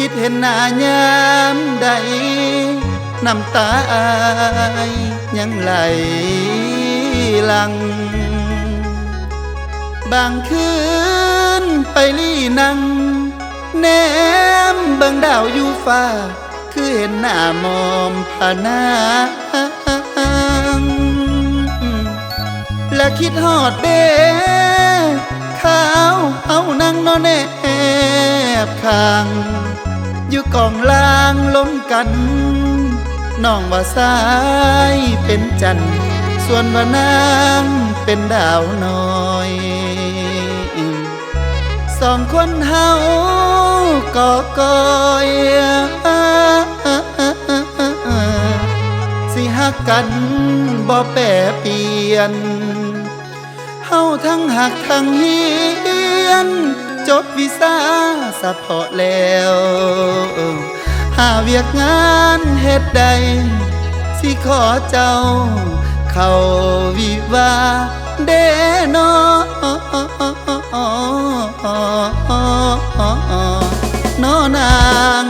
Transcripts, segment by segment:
คิดเห็นหน้ายามใดน้ำตาอายยังไหลหลังบางคืนไปลี่นั่งแนมเบิ่งดาวอยู่ฟ้าคือเห็นหน้ามอมผานางและคิดฮอดเด้ข้าวเอานั่งนอนแนบข้างอยู่กองลางล้มกันน้องว่าสายเป็นจันทร์ส่วนว่านางเป็นดาวน้อยสองคนเฮาก็กอยสิหักกันบ่แปรเปลี่ยนเฮาทั้งหักทั้งเฮียนจบวิชาสะเพาะแล้วหาเวียกงานเฮ็ดใดสิขอเจ้าเข้าวิวาเดนอนอนาง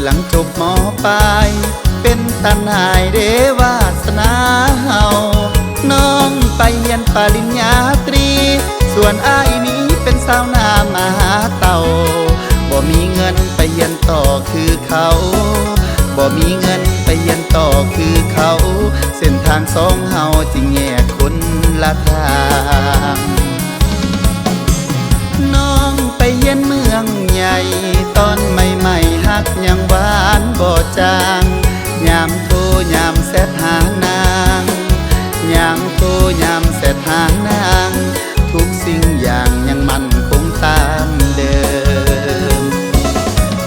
หลังจบม.ปลายเป็นตาหน่ายเดวาสนาเฮาน้องไปเรียนปริญญาตรีส่วนอ้ายนี้เป็นสาวนามาหาเต่าบ่มีเงินไปเรียนต่อคือเขาบ่มีเงินไปเรียนต่อคือเขาเส้นทางสองเฮาจึงแยกคนละทางน้องไปเรียนเมืองใหญ่ตอนใหม่ๆฮักยังหวานบ่จางยามโทรยามแซดหานางยามโทรยามแซดหานางทุกสิ่งอย่างยังมั่นคงตามเดิม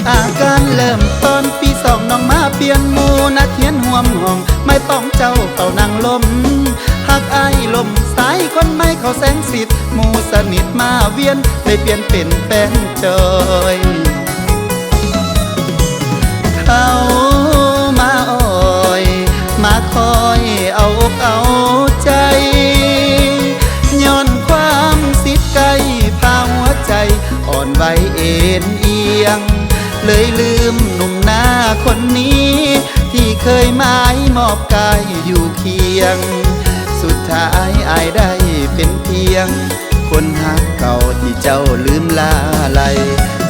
อาการเริ่มตอนปีสองน้องมาเปลี่ยนหมู่นักเขียนห่วมห้องไม่ป้องเจ้าเฝ้านั่งลมหักอ้ายลมสายคนไม่เขาแสงสิทธิ์หมู่สนิทมาเวียนเลยเปลี่ยนเป็นแฟนจอยเขามาอ้อยมาคอยเอาอกเอาใจย้อนความสิทธิ์ไกลพาหัวใจอ่อนไหวเอ็นเอียงเลยลืมหนุ่มหน้าคนนี้ที่เคยหมายมอบกายอยู่เคียงสุดท้ายอายได้เป็นเพียงคนหักเก่าที่เจ้าลืมลาไหล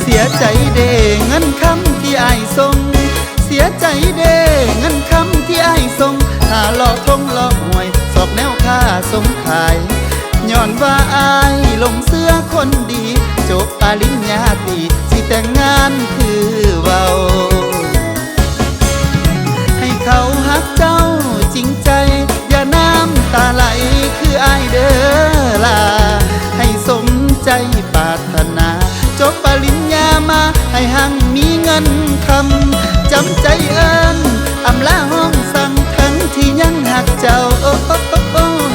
เสียใจเด้เงินคำที่อายส่งเสียใจเด้เงินคำที่อายส่งหาหลอกทงหลอกหวยสอบแนวค่าส่งขายย้อนว่าอายลงเสื้อคนดีจบปริญญาตรีสิแต่งงานคือเว้าให้เขาหักเจ้าจริงใจอย่าน้ำตาไหลคืออายเด้อล่ะให้สมใจปรารถนาจบปริญญามาให้หังมีเงินคำจำใจเอิญอำลาห้องสั่งทั้งที่ยังหักเจ้า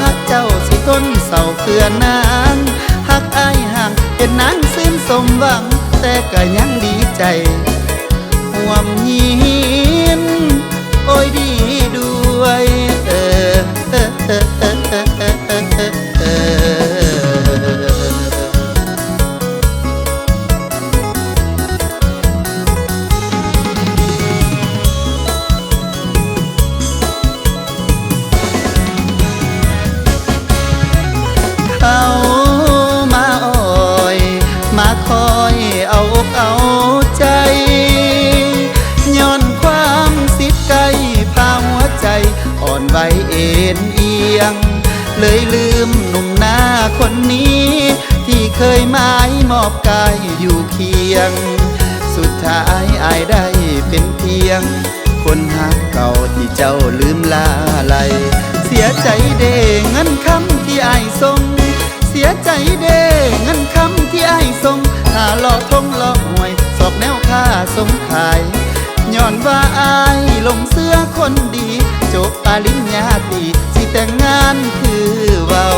หักเจ้าสิทนเศร้าเกลือนางหักอายห่างเป็นนางซึ้งสมหวังแต่ก็ยังดีใจห่วมยินโอ้ยดีด้วยเขามาอ้อยมาคอยเอาอกเอาใจย้อนความสิทธิ์ไกลพาหัวใจอ่อนไหวเอ็นเอียงเลยลืมหนุ่มหน้าคนนี้ที่เคยหมายมอบกายอยู่เคียงสุดท้ายอายได้เป็นเพียงคนหักเก่าที่เจ้าลืมลาไหลเสียใจเด้เงินคำที่อายส่งเสียใจเด้เงินคำที่อายส่งหาหลอกทงหลอกหวยสอบแนวค่าส่งขายย้อนว่าอายลงเสื้อคนดีจบปริญญาตรีสิแต่งงานคือเว้า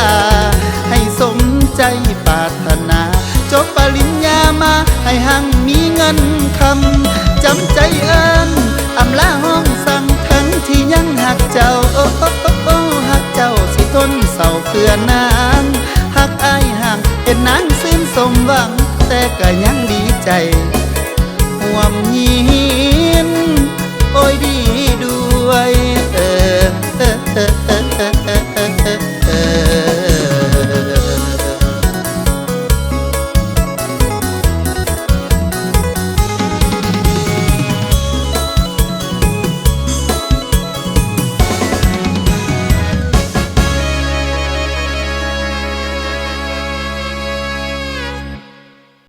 าให้สมใจปรารถนาจบปริญญามาให้หังมีเงินคำจำใจเอิญอำลาห้องสั่งทั้งที่ยังหักเจ้าโอ้โอ้โอ้โอ้หักเจ้าสิทนเศร้าเพื่อนางหักอายห่างเห็นนางสิ้นสมหวังแต่ก็ยังดีใจห่วมยิ